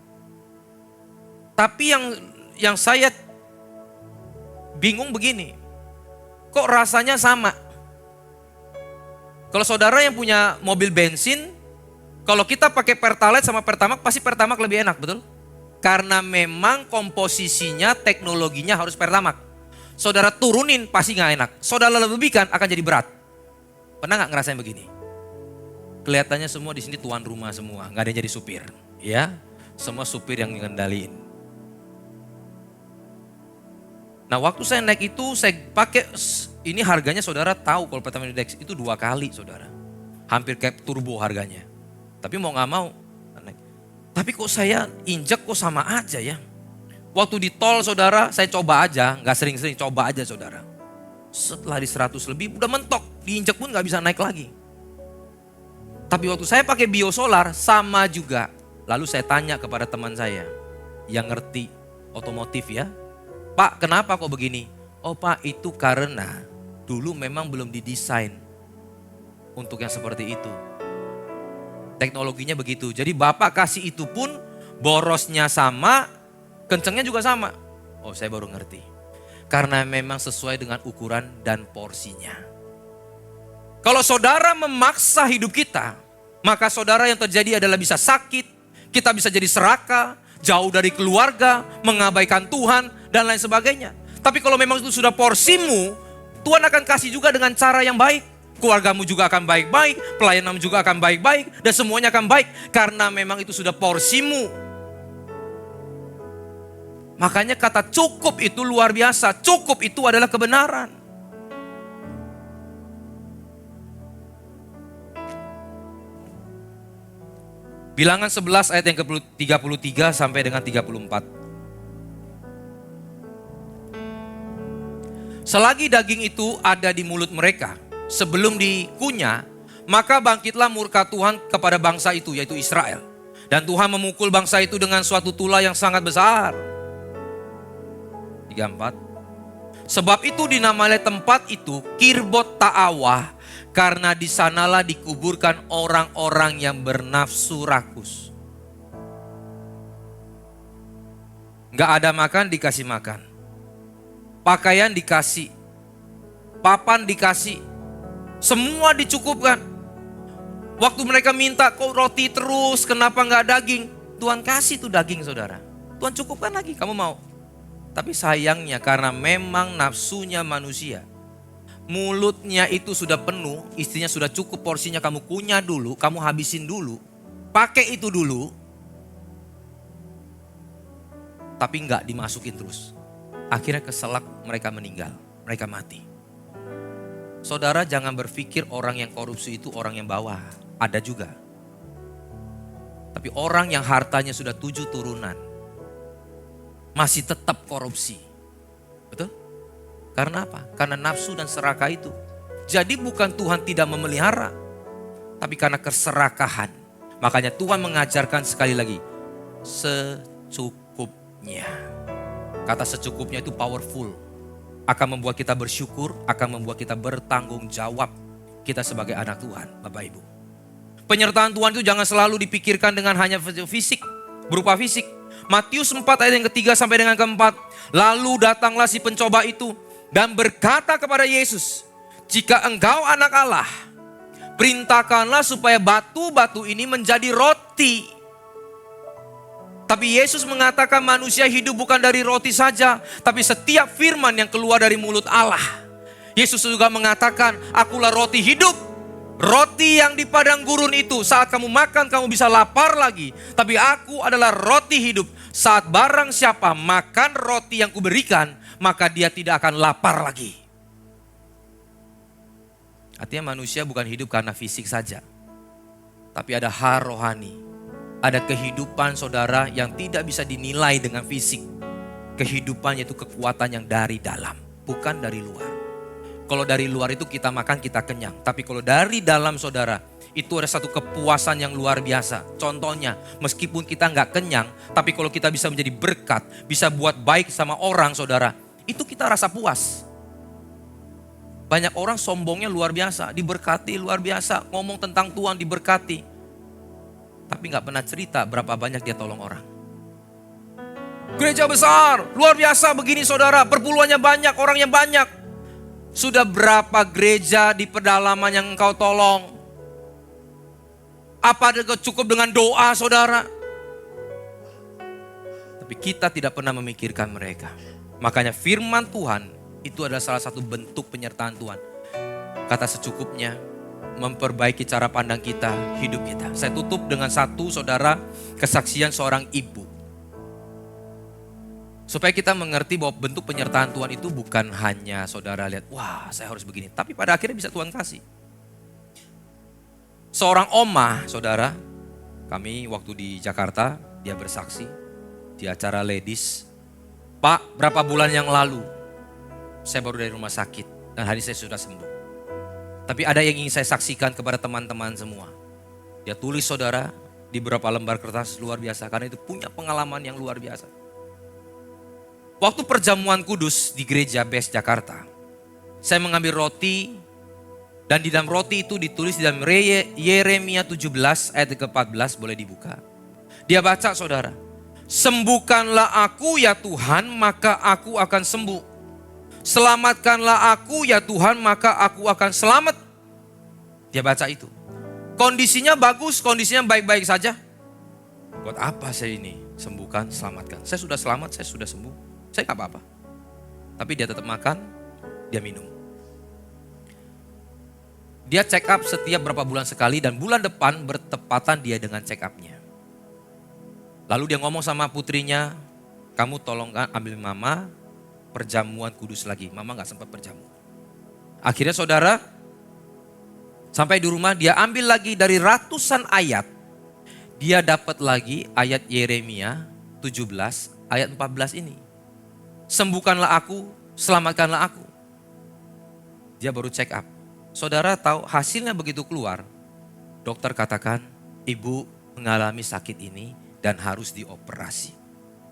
Tapi yang saya bingung begini, kok rasanya sama? Kalau saudara yang punya mobil bensin, kalau kita pakai Pertalite sama Pertamax, pasti Pertamax lebih enak, betul? Karena memang komposisinya, teknologinya harus Pertamax. Saudara turunin pasti nggak enak. Saudara lebihkan akan jadi berat. Pernah nggak ngerasain begini? Kelihatannya semua di sini tuan rumah semua, nggak ada yang jadi supir, ya? Semua supir yang ngendaliin. Nah waktu saya naik itu, saya pakai ini harganya saudara tahu kalau Pertamina Dex itu 2 kali saudara, hampir kayak turbo harganya. Tapi mau gak mau. Tapi kok saya injek kok sama aja ya. Waktu di tol saudara, saya coba aja. Gak sering-sering, coba aja saudara. Setelah di 100 lebih udah mentok. Diinjek pun gak bisa naik lagi. Tapi waktu saya pakai biosolar sama juga. Lalu saya tanya kepada teman saya yang ngerti otomotif ya. Pak kenapa kok begini? Oh Pak itu karena dulu memang belum didesain untuk yang seperti itu. Teknologinya begitu. Jadi Bapak kasih itu pun borosnya sama, kencengnya juga sama. Oh saya baru ngerti. Karena memang sesuai dengan ukuran dan porsinya. Kalau saudara memaksa hidup kita, maka saudara yang terjadi adalah bisa sakit, kita bisa jadi serakah, jauh dari keluarga, mengabaikan Tuhan dan lain sebagainya. Tapi kalau memang itu sudah porsimu, Tuhan akan kasih juga dengan cara yang baik. Keluargamu juga akan baik-baik, pelayananmu juga akan baik-baik, dan semuanya akan baik. Karena memang itu sudah porsimu. Makanya kata cukup itu luar biasa. Cukup itu adalah kebenaran. Bilangan 11 ayat yang ke-33 sampai dengan 34. Selagi daging itu ada di mulut mereka, sebelum dikunyah, maka bangkitlah murka Tuhan kepada bangsa itu, yaitu Israel. Dan Tuhan memukul bangsa itu dengan suatu tulah yang sangat besar. 34. Sebab itu dinamai tempat itu Kirbot Ta'awah, karena di sanalah dikuburkan orang-orang yang bernafsu rakus. Gak ada makan, dikasih makan. Pakaian dikasih, papan dikasih, semua dicukupkan. Waktu mereka minta kok roti terus, kenapa nggak daging? Tuhan kasih tuh daging saudara. Tuhan cukupkan lagi, kamu mau. Tapi sayangnya karena memang nafsunya manusia, mulutnya itu sudah penuh, istrinya sudah cukup porsinya, kamu kunyah dulu, kamu habisin dulu, pakai itu dulu, tapi nggak dimasukin terus. Akhirnya keselak, mereka meninggal, mereka mati. Saudara jangan berpikir orang yang korupsi itu orang yang bawah, ada juga. Tapi orang yang hartanya sudah 7 turunan, masih tetap korupsi. Betul? Karena apa? Karena nafsu dan serakah itu. Jadi bukan Tuhan tidak memelihara, tapi karena keserakahan. Makanya Tuhan mengajarkan sekali lagi, secukupnya. Kata secukupnya itu powerful. Akan membuat kita bersyukur, akan membuat kita bertanggung jawab. Kita sebagai anak Tuhan, Bapak Ibu. Penyertaan Tuhan itu jangan selalu dipikirkan dengan hanya fisik, berupa fisik. Matius 4 ayat yang ketiga sampai dengan keempat. Lalu datanglah si pencoba itu dan berkata kepada Yesus, jika engkau anak Allah, perintahkanlah supaya batu-batu ini menjadi roti. Tapi Yesus mengatakan manusia hidup bukan dari roti saja, tapi setiap firman yang keluar dari mulut Allah. Yesus juga mengatakan, akulah roti hidup. Roti yang di padang gurun itu, saat kamu makan kamu bisa lapar lagi. Tapi aku adalah roti hidup. Saat barang siapa makan roti yang kuberikan, maka dia tidak akan lapar lagi. Artinya manusia bukan hidup karena fisik saja, tapi ada hal rohani. Ada kehidupan saudara yang tidak bisa dinilai dengan fisik. Kehidupannya itu kekuatan yang dari dalam, bukan dari luar. Kalau dari luar itu kita makan kita kenyang. Tapi kalau dari dalam saudara, itu ada satu kepuasan yang luar biasa. Contohnya, meskipun kita nggak kenyang, tapi kalau kita bisa menjadi berkat, bisa buat baik sama orang saudara, itu kita rasa puas. Banyak orang sombongnya luar biasa, diberkati luar biasa, ngomong tentang Tuhan diberkati. Tapi gak pernah cerita berapa banyak dia tolong orang. Gereja besar, luar biasa begini saudara, perpuluhannya banyak, orangnya banyak. Sudah berapa gereja di pedalaman yang engkau tolong? Apa cukup dengan doa saudara? Tapi kita tidak pernah memikirkan mereka. Makanya firman Tuhan itu adalah salah satu bentuk penyertaan Tuhan. Kata secukupnya, memperbaiki cara pandang kita, hidup kita. Saya tutup dengan satu saudara, kesaksian seorang ibu. Supaya kita mengerti bahwa bentuk penyertaan Tuhan itu bukan hanya saudara lihat, wah saya harus begini. Tapi pada akhirnya bisa Tuhan kasih. Seorang oma saudara, kami waktu di Jakarta, dia bersaksi di acara ladies. Pak, berapa bulan yang lalu, saya baru dari rumah sakit dan hari ini saya sudah sembuh. Tapi ada yang ingin saya saksikan kepada teman-teman semua. Dia tulis saudara di beberapa lembar kertas luar biasa. Karena itu punya pengalaman yang luar biasa. Waktu perjamuan kudus di gereja BES Jakarta. Saya mengambil roti. Dan di dalam roti itu ditulis di dalam Yeremia 17 ayat ke-14. Boleh dibuka. Dia baca saudara. Sembuhkanlah aku ya Tuhan maka aku akan sembuh. Selamatkanlah aku ya Tuhan maka aku akan selamat. Dia baca itu. Kondisinya bagus, kondisinya baik-baik saja. Buat apa saya ini? Sembuhkan, selamatkan. Saya sudah selamat, saya sudah sembuh. Saya gak apa-apa. Tapi dia tetap makan, dia minum. Dia check up setiap berapa bulan sekali dan bulan depan bertepatan dia dengan check upnya. Lalu dia ngomong sama putrinya, kamu tolong ambil mama perjamuan kudus lagi. Mama gak sempat berjamu. Akhirnya saudara, sampai di rumah dia ambil lagi dari ratusan ayat. Dia dapat lagi ayat Yeremia 17 ayat 14 ini. Sembuhkanlah aku, selamatkanlah aku. Dia baru check up. Saudara tahu hasilnya begitu keluar. Dokter katakan, ibu mengalami sakit ini dan harus dioperasi.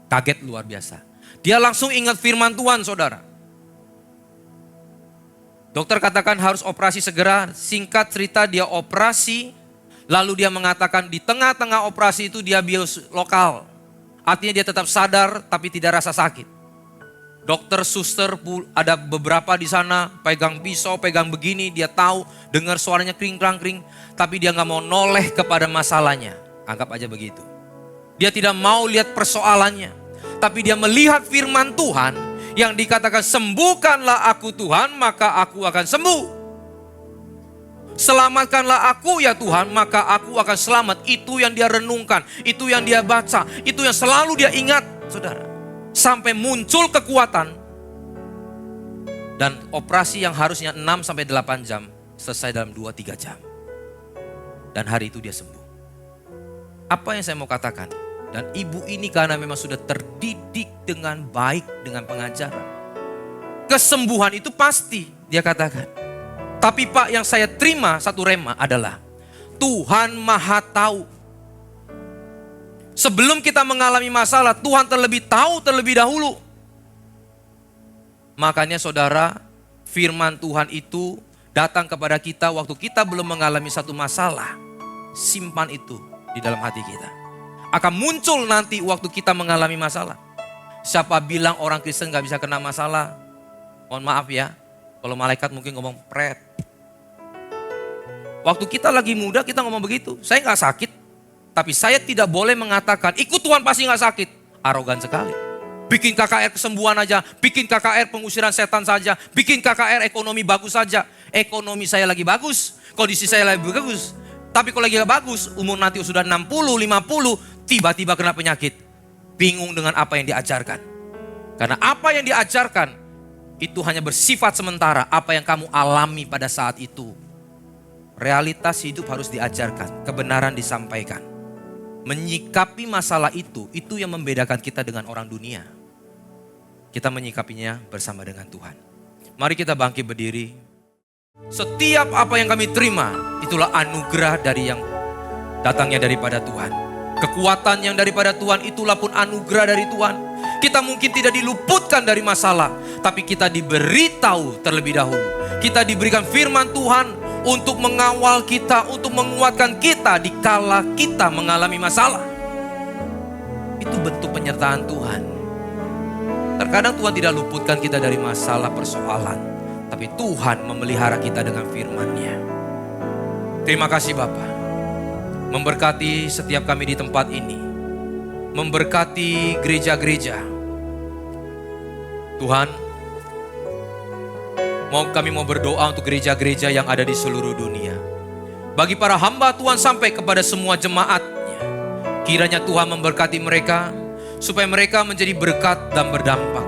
Kaget luar biasa. Dia langsung ingat firman Tuhan saudara. Dokter katakan harus operasi segera. Singkat cerita dia operasi. Lalu dia mengatakan di tengah-tengah operasi itu dia bius lokal. Artinya dia tetap sadar tapi tidak rasa sakit. Dokter, suster ada beberapa di sana pegang pisau, pegang begini. Dia tahu dengar suaranya kring-kring. Tapi dia gak mau noleh kepada masalahnya. Anggap aja begitu. Dia tidak mau lihat persoalannya. Tapi dia melihat firman Tuhan yang dikatakan sembuhkanlah aku Tuhan maka aku akan sembuh. Selamatkanlah aku ya Tuhan maka aku akan selamat. Itu yang dia renungkan, itu yang dia baca, itu yang selalu dia ingat saudara. Sampai muncul kekuatan. Dan operasi yang harusnya 6-8 jam selesai dalam 2-3 jam. Dan hari itu dia sembuh. Apa yang saya mau katakan? Dan ibu ini karena memang sudah terdidik dengan baik dengan pengajaran. Kesembuhan itu pasti dia katakan. Tapi Pak yang saya terima satu rema adalah Tuhan Maha Tahu. Sebelum kita mengalami masalah Tuhan terlebih tahu terlebih dahulu. Makanya saudara firman Tuhan itu datang kepada kita waktu kita belum mengalami satu masalah. simpan itu di dalam hati kita. Akan muncul nanti waktu kita mengalami masalah. Siapa bilang orang Kristen gak bisa kena masalah? Mohon maaf ya, kalau malaikat mungkin ngomong pret. Waktu kita lagi muda kita ngomong begitu. Saya gak sakit, tapi saya tidak boleh mengatakan ikut Tuhan pasti gak sakit. Arogan sekali. Bikin KKR kesembuhan aja, bikin KKR pengusiran setan saja, bikin KKR ekonomi bagus saja. Ekonomi saya lagi bagus, kondisi saya lagi bagus. Tapi kalau lagi gak bagus, umur nanti sudah 60, 50, tiba-tiba kena penyakit. Bingung dengan apa yang diajarkan. Karena apa yang diajarkan, itu hanya bersifat sementara. Apa yang kamu alami pada saat itu. Realitas hidup harus diajarkan, kebenaran disampaikan. Menyikapi masalah itu yang membedakan kita dengan orang dunia. Kita menyikapinya bersama dengan Tuhan. Mari kita bangkit berdiri. Setiap apa yang kami terima, itulah anugerah dari yang datangnya daripada Tuhan. Kekuatan yang daripada Tuhan, itulah pun anugerah dari Tuhan. Kita mungkin tidak diluputkan dari masalah, tapi kita diberitahu terlebih dahulu. Kita diberikan firman Tuhan untuk mengawal kita, untuk menguatkan kita dikala kita mengalami masalah. Itu bentuk penyertaan Tuhan. Terkadang Tuhan tidak luputkan kita dari masalah persoalan, tapi Tuhan memelihara kita dengan firman-Nya. Terima kasih Bapa. Memberkati setiap kami di tempat ini. Memberkati gereja-gereja. Tuhan, kami mau berdoa untuk gereja-gereja yang ada di seluruh dunia. Bagi para hamba Tuhan sampai kepada semua jemaatnya. Kiranya Tuhan memberkati mereka, supaya mereka menjadi berkat dan berdampak.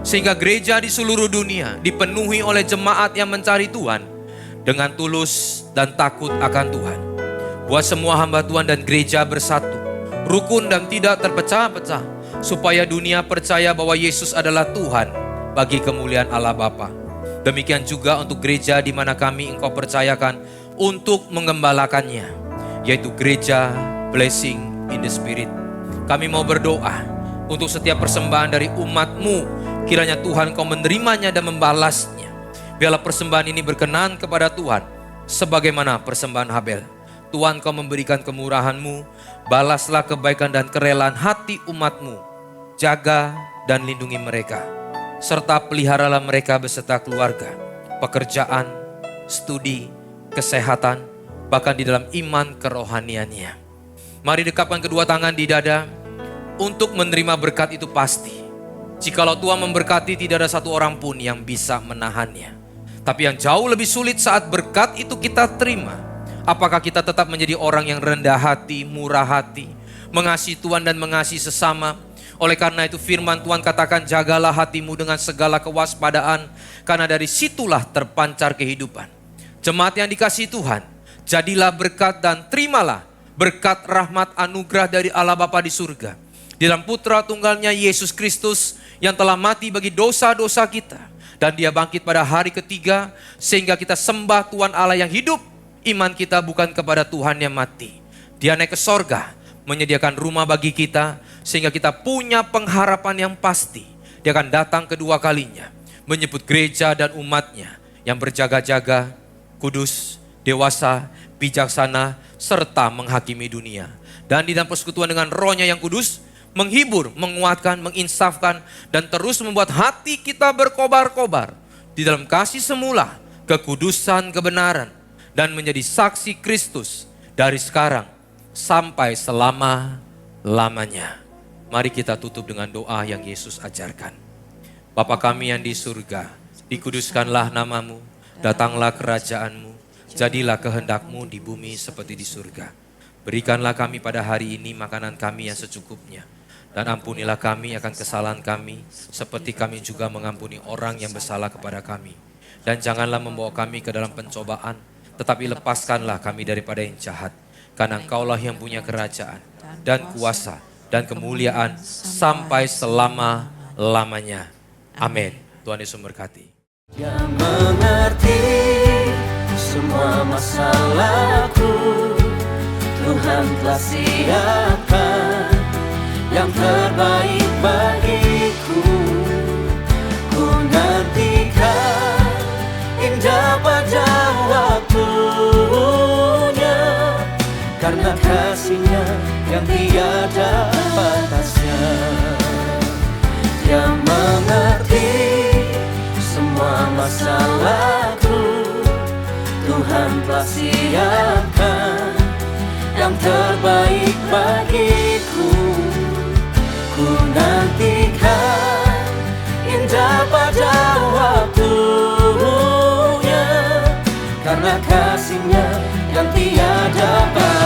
Sehingga gereja di seluruh dunia dipenuhi oleh jemaat yang mencari Tuhan dengan tulus dan takut akan Tuhan. Buat semua hamba Tuhan dan gereja bersatu, rukun dan tidak terpecah-pecah, supaya dunia percaya bahwa Yesus adalah Tuhan bagi kemuliaan Allah Bapa. Demikian juga untuk gereja di mana kami Engkau percayakan untuk mengembalakannya, yaitu gereja Blessing in the Spirit. Kami mau berdoa untuk setiap persembahan dari umat-Mu. Kiranya Tuhan Kau menerimanya dan membalasnya. Biarlah persembahan ini berkenan kepada Tuhan, sebagaimana persembahan Habel. Tuhan Kau memberikan kemurahan-Mu, balaslah kebaikan dan kerelaan hati umat-Mu. Jaga dan lindungi mereka, serta peliharalah mereka beserta keluarga, pekerjaan, studi, kesehatan, bahkan di dalam iman kerohaniannya. Mari dekapkan kedua tangan di dada untuk menerima berkat itu pasti. Jikalau Tuhan memberkati, tidak ada satu orang pun yang bisa menahannya. Tapi yang jauh lebih sulit saat berkat itu kita terima. Apakah kita tetap menjadi orang yang rendah hati, murah hati, mengasihi Tuhan dan mengasihi sesama? Oleh karena itu firman Tuhan katakan, jagalah hatimu dengan segala kewaspadaan, karena dari situlah terpancar kehidupan. Jemaat yang dikasihi Tuhan, jadilah berkat dan terimalah berkat rahmat anugerah dari Allah Bapa di surga. Di dalam putra tunggalnya Yesus Kristus yang telah mati bagi dosa-dosa kita. Dan dia bangkit pada hari ketiga sehingga kita sembah Tuhan Allah yang hidup. Iman kita bukan kepada Tuhan yang mati. Dia naik ke sorga, menyediakan rumah bagi kita sehingga kita punya pengharapan yang pasti. Dia akan datang kedua kalinya, menyebut gereja dan umatnya yang berjaga-jaga, kudus, dewasa, bijaksana, serta menghakimi dunia. Dan di dalam persekutuan dengan Roh-Nya yang kudus, menghibur, menguatkan, menginsafkan, dan terus membuat hati kita berkobar-kobar di dalam kasih semula, kekudusan, kebenaran, dan menjadi saksi Kristus dari sekarang sampai selama-lamanya. Mari kita tutup dengan doa yang Yesus ajarkan. Bapa kami yang di surga, dikuduskanlah namamu, datanglah kerajaanmu, jadilah kehendak-Mu di bumi seperti di surga. Berikanlah kami pada hari ini makanan kami yang secukupnya, dan ampunilah kami akan kesalahan kami, seperti kami juga mengampuni orang yang bersalah kepada kami. Dan janganlah membawa kami ke dalam pencobaan, tetapi lepaskanlah kami daripada yang jahat. Karena Engkaulah yang punya kerajaan dan kuasa dan kemuliaan sampai selama-lamanya. Amin. Tuhan Yesus memberkati. Yang mengerti semua masalahku, Tuhan telah siapkan yang terbaik bagiku. Ku nantikan indah pada waktunya, kasih-Nya yang tiada batasnya. Dia mengerti semua masalahku, Tuhan telah siapkan yang terbaik bagiku. Ku nantikan indah pada waktunya, karena kasih-Nya yang tiada batas.